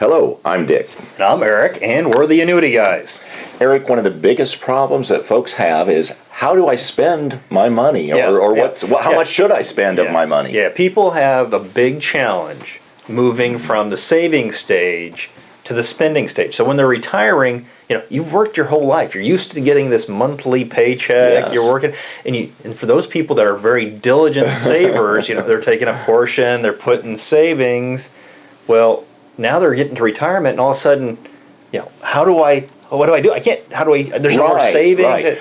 Hello, I'm Dick. And I'm Eric, and we're the Annuity guys. Eric, one of the biggest problems that folks have is how do I spend my money, how much should I spend of my money? Yeah, people have a big challenge moving from the saving stage to the spending stage. So when they're retiring, you've worked your whole life. You're used to getting this monthly paycheck. Yes. You're working, and for those people that are very diligent savers, they're taking a portion, they're putting savings. Well, now they're getting to retirement, and all of a sudden, what do I do? I can't. There's no more savings. Right.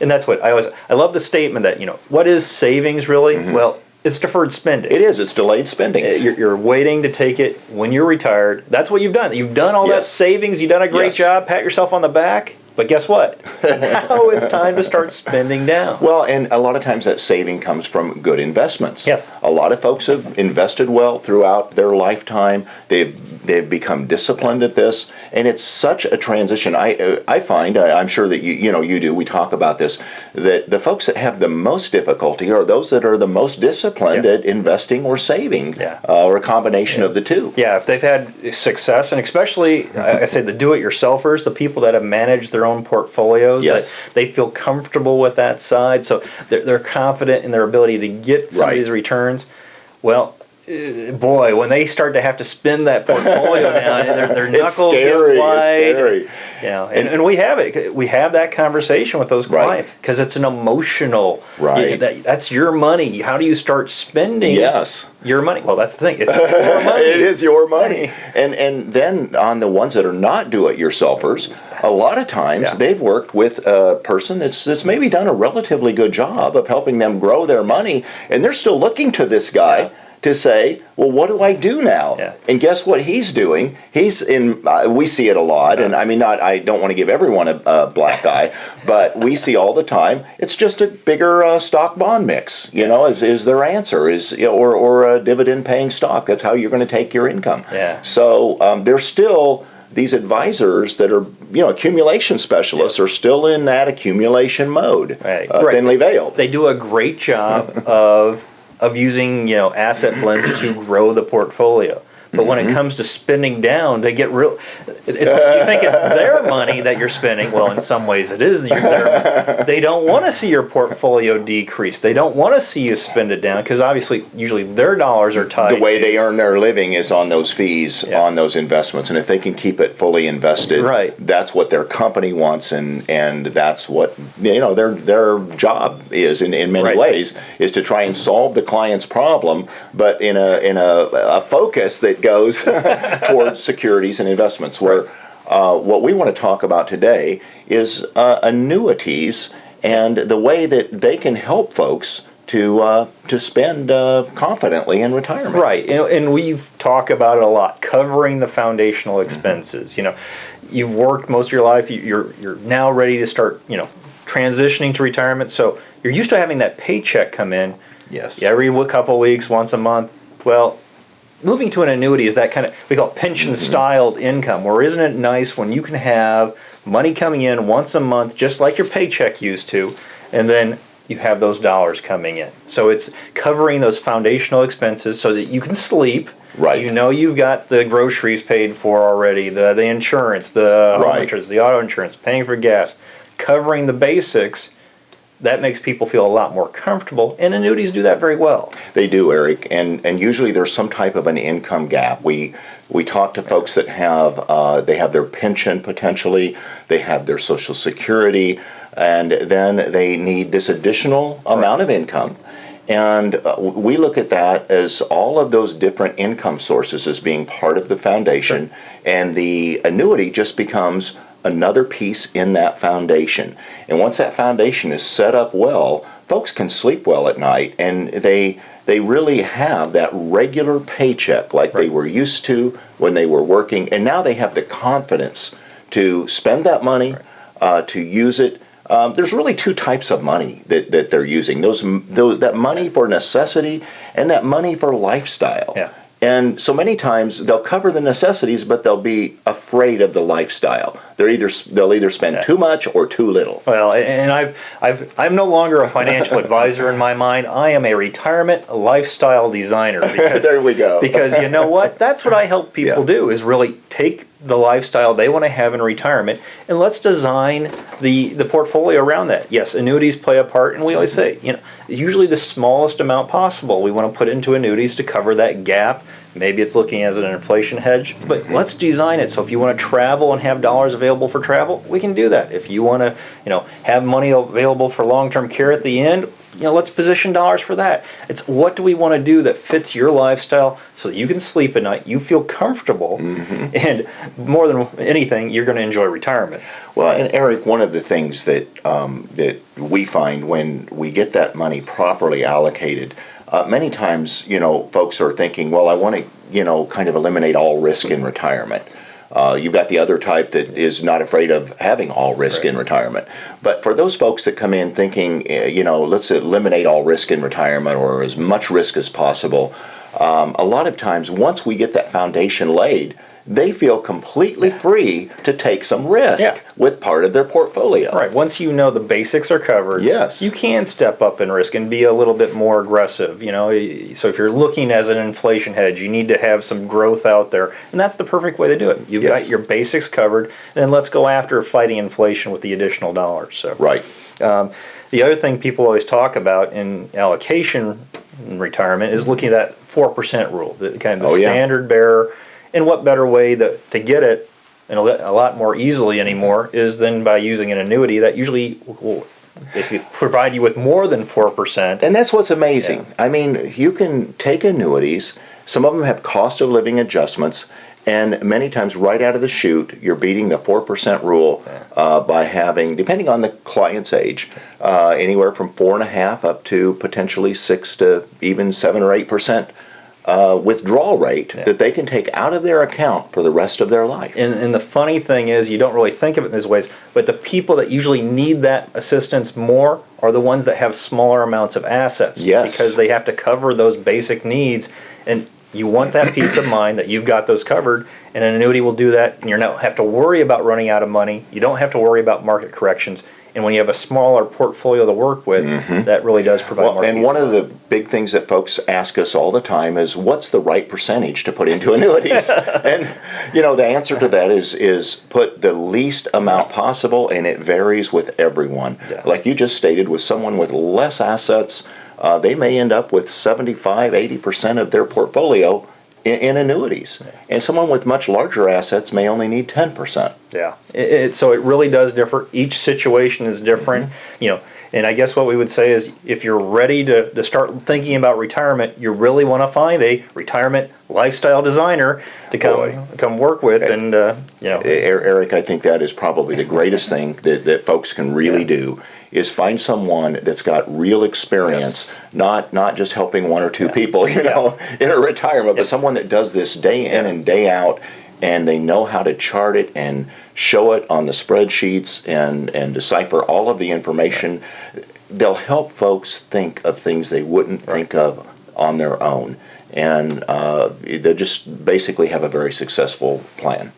And that's what I love the statement that, what is savings really? Mm-hmm. Well, it's deferred spending. It is. It's delayed spending. You're waiting to take it when you're retired. That's what you've done. You've done all that savings. You've done a great job. Pat yourself on the back. But guess what? Now it's time to start spending down. Well, and a lot of times that saving comes from good investments. Yes. A lot of folks have invested well throughout their lifetime. They've become disciplined at this, and it's such a transition. I find, I'm sure that you do, we talk about this, that the folks that have the most difficulty are those that are the most disciplined at investing or saving, or a combination of the two. Yeah, if they've had success, and especially, I say the do-it-yourselfers, the people that have managed their own portfolios, that they feel comfortable with that side, so they're confident in their ability to get some of these returns. Well, boy, when they start to have to spend that portfolio down, their knuckles get wide. It's scary. And we have it. We have that conversation with those clients because it's an emotional. That's your money. How do you start spending? Your money. Well, that's the thing. It's your money. It is your money. And then on the ones that are not do-it-yourselfers, a lot of times they've worked with a person that's maybe done a relatively good job of helping them grow their money, and they're still looking to this guy to say, well, what do I do now? And guess what he's doing? He's in. We see it a lot, and I don't want to give everyone a black eye, but we see all the time. It's just a bigger stock bond mix. Is their answer or a dividend paying stock? That's how you're going to take your income. So there's still. These advisors that are, accumulation specialists are still in that accumulation mode, thinly veiled. They do a great job of using, asset blends to grow the portfolio. But when it comes to spending down, they get real. You think it's their money that you're spending. Well, in some ways it is their money. They don't want to see your portfolio decrease. They don't want to see you spend it down because obviously, usually their dollars are tied. The way they earn their living is on those fees, on those investments. And if they can keep it fully invested, that's what their company wants, and that's what their job is in many ways, is to try and solve the client's problem, but in a focus that goes towards securities and investments, where what we want to talk about today is annuities and the way that they can help folks to spend confidently in retirement. And we've talked about it a lot, covering the foundational expenses. You've worked most of your life, you're now ready to start, transitioning to retirement, so you're used to having that paycheck come in every couple of weeks, once a month. Well, moving to an annuity is that kind of, we call it pension-styled income, where isn't it nice when you can have money coming in once a month, just like your paycheck used to, and then you have those dollars coming in. So it's covering those foundational expenses so that you can sleep. You've got the groceries paid for already, the insurance, the home insurance, the auto insurance, paying for gas, covering the basics. That makes people feel a lot more comfortable, and annuities do that very well. They do, Eric, and usually there's some type of an income gap. We talk to folks that have they have their pension potentially, they have their Social Security, and then they need this additional amount of income. And we look at that as all of those different income sources as being part of the foundation, and the annuity just becomes another piece in that foundation. And once that foundation is set up well, folks can sleep well at night, and they really have that regular paycheck like they were used to when they were working, and now they have the confidence to spend that money, to use it. There's really two types of money that they're using. That money for necessity and that money for lifestyle. And so many times they'll cover the necessities, but they'll be afraid of the lifestyle. they'll either spend too much or too little. Well, and I'm no longer a financial advisor in my mind. I am a retirement lifestyle designer. Because, there we go. Because you know what? That's what I help people do, is really take the lifestyle they want to have in retirement, and let's design the portfolio around that. Yes, annuities play a part, and we always say, usually the smallest amount possible we want to put into annuities to cover that gap. Maybe it's looking as an inflation hedge, but let's design it so if you want to travel and have dollars available for travel, we can do that. If you want to, have money available for long-term care at the end, let's position dollars for that. It's what do we want to do that fits your lifestyle so that you can sleep at night, you feel comfortable, and more than anything, you're going to enjoy retirement. Well, and Eric, one of the things that that we find when we get that money properly allocated, many times, folks are thinking, well, I want to, kind of eliminate all risk in retirement. You've got the other type that is not afraid of having all risk in retirement. But for those folks that come in thinking, let's eliminate all risk in retirement or as much risk as possible, a lot of times once we get that foundation laid, they feel completely free to take some risk with part of their portfolio. Right. Once you know the basics are covered, you can step up in risk and be a little bit more aggressive. So if you're looking as an inflation hedge, you need to have some growth out there, and that's the perfect way to do it. You've got your basics covered, and then let's go after fighting inflation with the additional dollars. So right. The other thing people always talk about in allocation in retirement is looking at that 4% rule, the kind of the standard bearer. And what better way to get it, and a lot more easily anymore, is than by using an annuity that usually will basically provide you with more than 4%. And that's what's amazing. I mean, you can take annuities, some of them have cost of living adjustments, and many times right out of the chute, you're beating the 4% rule by having, depending on the client's age, anywhere from 4.5% up to potentially 6 to even 7 or 8%. Withdrawal rate that they can take out of their account for the rest of their life. And the funny thing is, you don't really think of it in these ways, but the people that usually need that assistance more are the ones that have smaller amounts of assets. Yes. Because they have to cover those basic needs, and you want that peace of mind that you've got those covered, and an annuity will do that, and you don't have to worry about running out of money. You don't have to worry about market corrections. And when you have a smaller portfolio to work with, that really does provide more peace. And one of the big things that folks ask us all the time is, what's the right percentage to put into annuities? And, the answer to that is put the least amount possible, and it varies with everyone. Yeah. Like you just stated, with someone with less assets, they may end up with 75, 80% of their portfolio in annuities. And someone with much larger assets may only need 10%. Yeah. So it really does differ. Each situation is different. And I guess what we would say is, if you're ready to start thinking about retirement, you really want to find a retirement lifestyle designer to come work with. And Eric, I think that is probably the greatest thing that folks can really do, is find someone that's got real experience, not just helping one or two people, in a retirement, but someone that does this day in and day out, and they know how to chart it and show it on the spreadsheets and decipher all of the information. They'll help folks think of things they wouldn't think of on their own, and they'll just basically have a very successful plan.